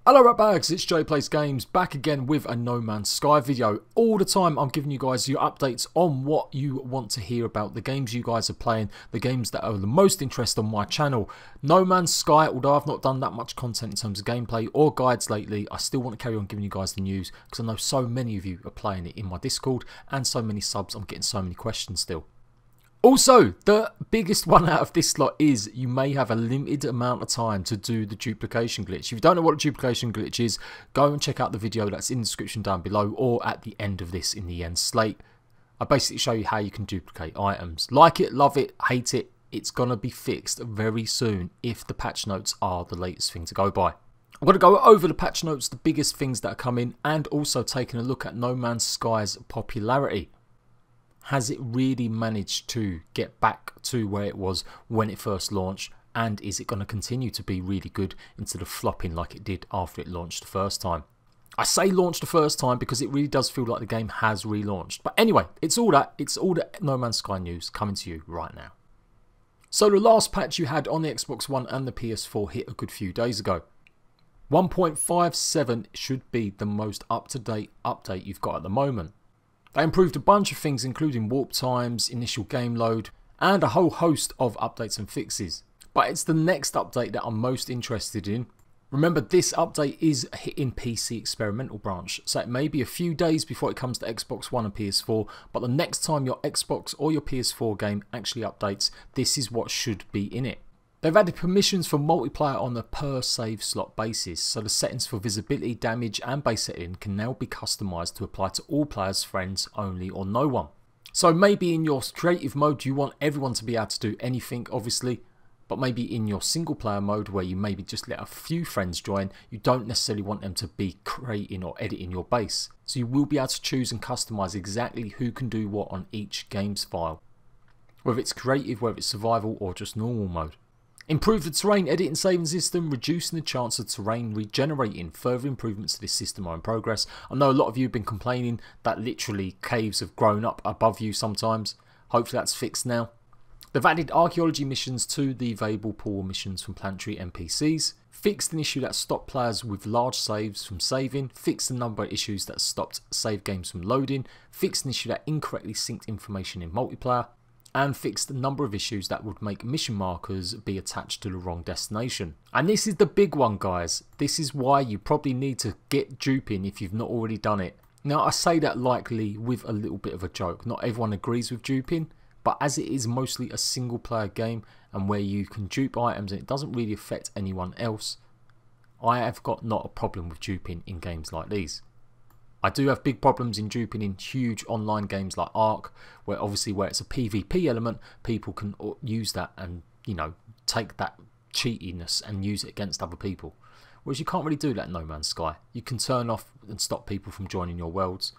Hello ratbags, it's Jade Plays Games, back again with a No Man's Sky video. All the time I'm giving you guys your updates on what you want to hear about, the games you guys are playing, the games that are the most interest on my channel. No Man's Sky, although I've not done that much content in terms of gameplay or guides lately, I still want to carry on giving you guys the news because I know so many of you are playing it in my Discord and so many subs, I'm getting so many questions still. Also, the biggest one out of this lot is you may have a limited amount of time to do the duplication glitch. If you don't know what a duplication glitch is, go and check out the video that's in the description down below or at the end of this in the end slate. I basically show you how you can duplicate items. Like it, love it, hate it, it's going to be fixed very soon if the patch notes are the latest thing to go by. I'm going to go over the patch notes, the biggest things that are coming, and also taking a look at No Man's Sky's popularity. Has it really managed to get back to where it was when it first launched, and is it going to continue to be really good instead of flopping like it did after it launched the first time? I say launched the first time because it really does feel like the game has relaunched. But anyway, it's all the No Man's Sky news coming to you right now. So the last patch you had on the Xbox One and the PS4 hit a good few days ago. 1.57 should be the most up-to-date update you've got at the moment. They improved a bunch of things including warp times, initial game load, and a whole host of updates and fixes. But it's the next update that I'm most interested in. Remember, this update is hitting PC experimental branch, so it may be a few days before it comes to Xbox One and PS4, but the next time your Xbox or your PS4 game actually updates, this is what should be in it. They've added permissions for multiplayer on a per save slot basis, so the settings for visibility, damage and base setting can now be customised to apply to all players, friends only or no one. So maybe in your creative mode you want everyone to be able to do anything obviously, but maybe in your single player mode where you maybe just let a few friends join, you don't necessarily want them to be creating or editing your base. So you will be able to choose and customise exactly who can do what on each game's file, whether it's creative, whether it's survival or just normal mode. Improve the terrain editing saving system, reducing the chance of terrain regenerating. Further improvements to this system are in progress. I know a lot of you have been complaining that literally caves have grown up above you sometimes. Hopefully that's fixed now. They've added archaeology missions to the available pool missions from planetary NPCs. Fixed an issue that stopped players with large saves from saving. Fixed the number of issues that stopped save games from loading. Fixed an issue that incorrectly synced information in multiplayer. And fixed a number of issues that would make mission markers be attached to the wrong destination. And this is the big one, guys. This is why you probably need to get duping if you've not already done it. Now I say that likely with a little bit of a joke. Not everyone agrees with duping, but as it is mostly a single player game and where you can dupe items and it doesn't really affect anyone else, I have got not a problem with duping in games like these. I do have big problems in duping in huge online games like Ark, where obviously where it's a PvP element, people can use that and, you know, take that cheatiness and use it against other people. Whereas you can't really do that in No Man's Sky. You can turn off and stop people from joining your worlds.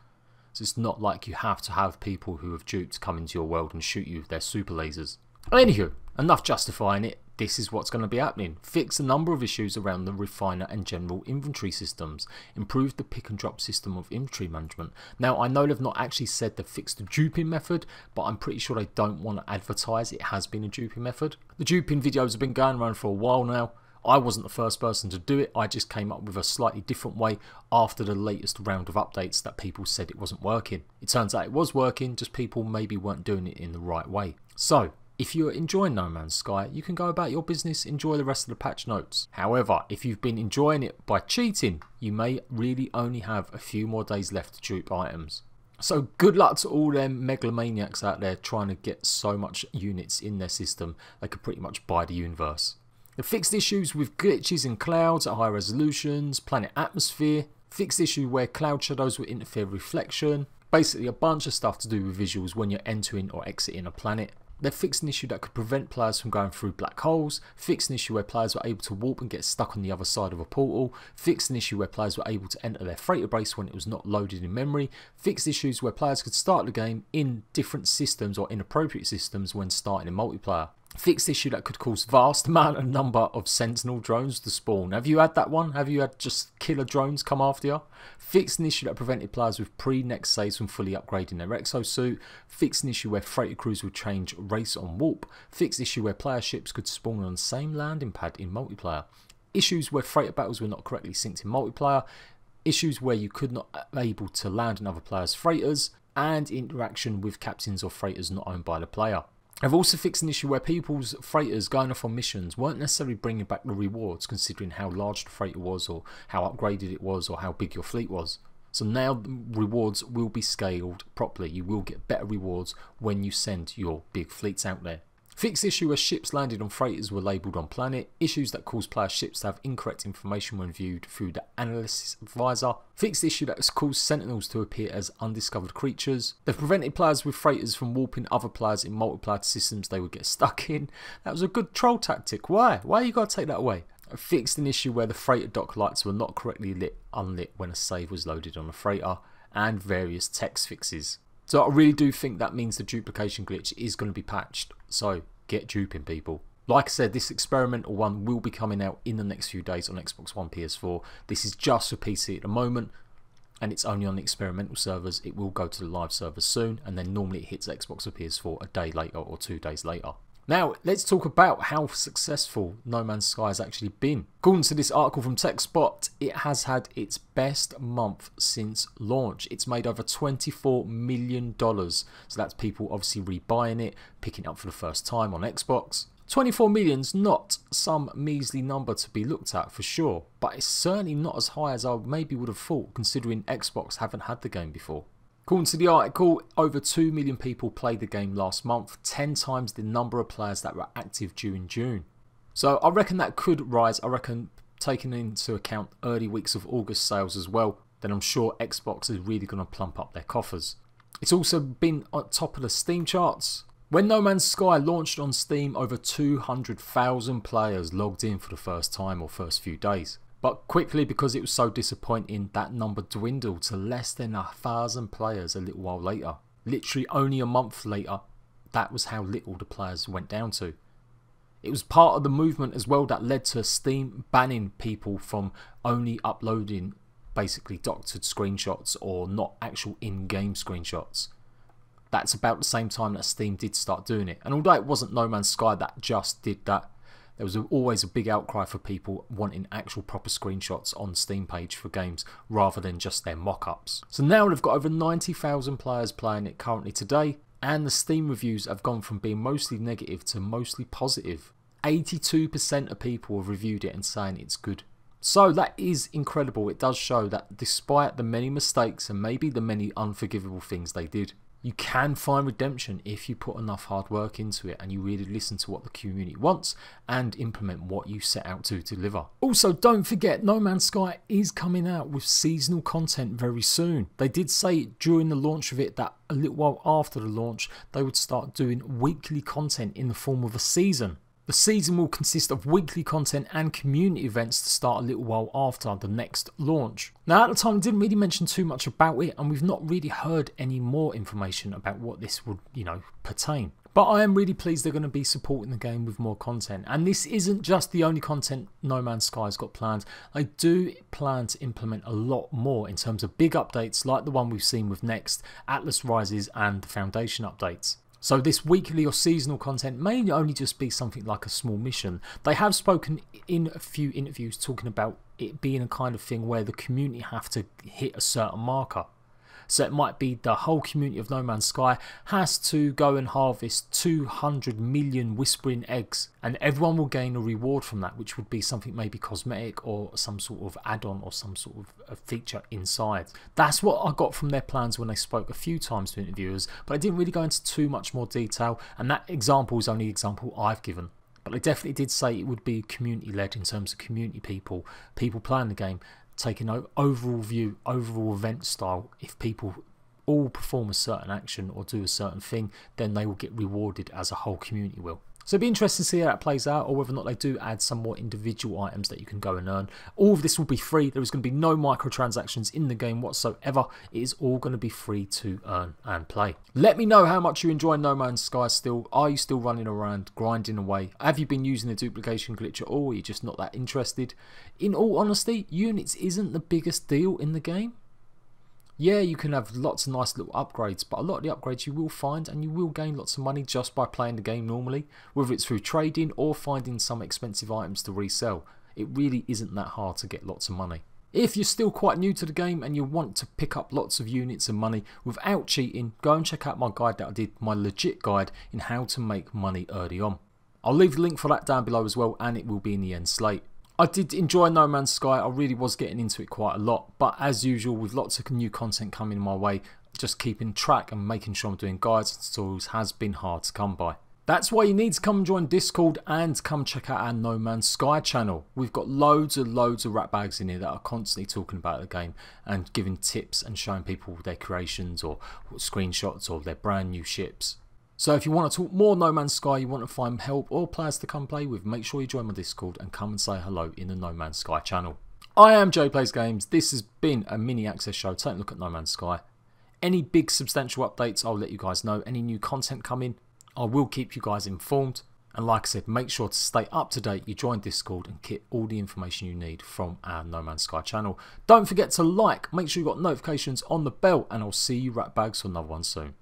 So it's not like you have to have people who have duped come into your world and shoot you with their super lasers. Anywho, enough justifying it. This is what's going to be happening. Fix a number of issues around the refiner and general inventory systems. Improve the pick and drop system of inventory management. Now I know they've not actually said they've fixed the duping method, but I'm pretty sure they don't want to advertise it has been a duping method. The duping videos have been going around for a while now. I wasn't the first person to do it, I just came up with a slightly different way after the latest round of updates that people said it wasn't working. It turns out it was working, just people maybe weren't doing it in the right way. So, if you're enjoying No Man's Sky, you can go about your business, enjoy the rest of the patch notes. However, if you've been enjoying it by cheating, you may really only have a few more days left to dupe items. So good luck to all them megalomaniacs out there trying to get so much units in their system they could pretty much buy the universe. They fixed issues with glitches in clouds at high resolutions, planet atmosphere, fixed issue where cloud shadows would interfere with reflection, basically a bunch of stuff to do with visuals when you're entering or exiting a planet. They've fixed an issue that could prevent players from going through black holes, fixed an issue where players were able to warp and get stuck on the other side of a portal, fixed an issue where players were able to enter their freighter base when it was not loaded in memory, fixed issues where players could start the game in different systems or inappropriate systems when starting in multiplayer. Fixed issue that could cause vast number of sentinel drones to spawn. Have you had that one? Have you had just killer drones come after you? Fixed an issue that prevented players with pre-next saves from fully upgrading their exosuit. Fixed an issue where freighter crews would change race on warp. Fixed issue where player ships could spawn on the same landing pad in multiplayer. issues where freighter battles were not correctly synced in multiplayer, issues where you could not be able to land another player's freighters, and interaction with captains or freighters not owned by the player. I've also fixed an issue where people's freighters going off on missions weren't necessarily bringing back the rewards considering how large the freighter was or how upgraded it was or how big your fleet was. So now the rewards will be scaled properly. You will get better rewards when you send your big fleets out there. Fixed issue where ships landed on freighters were labelled on planet. Issues that cause player ships to have incorrect information when viewed through the analysis visor. Fixed issue that has caused sentinels to appear as undiscovered creatures. They've prevented players with freighters from warping other players in multiplayer systems they would get stuck in. That was a good troll tactic. Why? Why you got to take that away? Fixed an issue where the freighter dock lights were not correctly unlit when a save was loaded on a freighter. And various text fixes. So I really do think that means the duplication glitch is going to be patched. So get duping, people. Like I said, this experimental one will be coming out in the next few days on Xbox One, PS4. This is just for PC at the moment, and it's only on the experimental servers. It will go to the live servers soon, and then normally it hits Xbox or PS4 a day later or 2 days later. Now, let's talk about how successful No Man's Sky has actually been. According to this article from TechSpot, it has had its best month since launch. It's made over $24 million. So that's people obviously rebuying it, picking it up for the first time on Xbox. 24 million's not some measly number to be looked at for sure, but it's certainly not as high as I maybe would have thought considering Xbox haven't had the game before. According to the article, over 2 million people played the game last month, 10 times the number of players that were active during June. So I reckon that could rise. I reckon taking into account early weeks of August sales as well, then I'm sure Xbox is really going to plump up their coffers. It's also been on top of the Steam charts. When No Man's Sky launched on Steam, over 200,000 players logged in for the first time or first few days. But quickly, because it was so disappointing, that number dwindled to less than 1,000 players a little while later. Literally only a month later, that was how little the players went down to. It was part of the movement as well that led to Steam banning people from only uploading basically doctored screenshots or not actual in-game screenshots. That's about the same time that Steam did start doing it. And although it wasn't No Man's Sky that just did that, there was always a big outcry for people wanting actual proper screenshots on Steam page for games rather than just their mock-ups. So now they've got over 90,000 players playing it currently today, and the Steam reviews have gone from being mostly negative to mostly positive. 82% of people have reviewed it and saying it's good. So that is incredible. It does show that despite the many mistakes and maybe the many unforgivable things they did, you can find redemption if you put enough hard work into it and you really listen to what the community wants and implement what you set out to deliver. Also, don't forget, No Man's Sky is coming out with seasonal content very soon. They did say during the launch of it that a little while after the launch they would start doing weekly content in the form of a season. The season will consist of weekly content and community events to start a little while after the next launch. Now at the time I didn't really mention too much about it, and we've not really heard any more information about what this would, pertain. But I am really pleased they're going to be supporting the game with more content. And this isn't just the only content No Man's Sky's got planned. They do plan to implement a lot more in terms of big updates like the one we've seen with Next, Atlas Rises and the Foundation updates. So this weekly or seasonal content may only just be something like a small mission. They have spoken in a few interviews talking about it being a kind of thing where the community have to hit a certain marker. So it might be the whole community of No Man's Sky has to go and harvest 200 million whispering eggs, and everyone will gain a reward from that, which would be something maybe cosmetic or some sort of add-on or some sort of a feature inside. That's what I got from their plans when they spoke a few times to interviewers, but I didn't really go into too much more detail, and that example is only the example I've given. But they definitely did say it would be community-led in terms of community people playing the game, taking an overall view, overall event style. If people all perform a certain action or do a certain thing, then they will get rewarded as a whole community will. So it'll be interesting to see how that plays out, or whether or not they do add some more individual items that you can go and earn. All of this will be free. There is going to be no microtransactions in the game whatsoever. It is all going to be free to earn and play. Let me know how much you enjoy No Man's Sky still. Are you still running around grinding away? Have you been using the duplication glitch at all? Or are you just not that interested? In all honesty, units isn't the biggest deal in the game. Yeah, you can have lots of nice little upgrades, but a lot of the upgrades you will find, and you will gain lots of money just by playing the game normally, whether it's through trading or finding some expensive items to resell. it really isn't that hard to get lots of money. If you're still quite new to the game and you want to pick up lots of units and money without cheating, go and check out my guide that I did, my legit guide in how to make money early on. I'll leave the link for that down below as well, and it will be in the end slate. I did enjoy No Man's Sky, I really was getting into it quite a lot, but as usual with lots of new content coming my way, just keeping track and making sure I'm doing guides and tutorials has been hard to come by. That's why you need to come and join Discord and come check out our No Man's Sky channel. We've got loads of rat bags in here that are constantly talking about the game and giving tips and showing people their creations or screenshots of their brand new ships. So if you want to talk more No Man's Sky, you want to find help or players to come play with, make sure you join my Discord and come and say hello in the No Man's Sky channel. I am Jade Plays Games. This has been a mini access show taking a look at No Man's Sky. Any big substantial updates, I'll let you guys know. Any new content coming, I will keep you guys informed, and like I said, make sure to stay up to date. You join Discord and get all the information you need from our No Man's Sky channel. Don't forget to like, make sure you got notifications on the bell, and I'll see you ratbags for another one soon.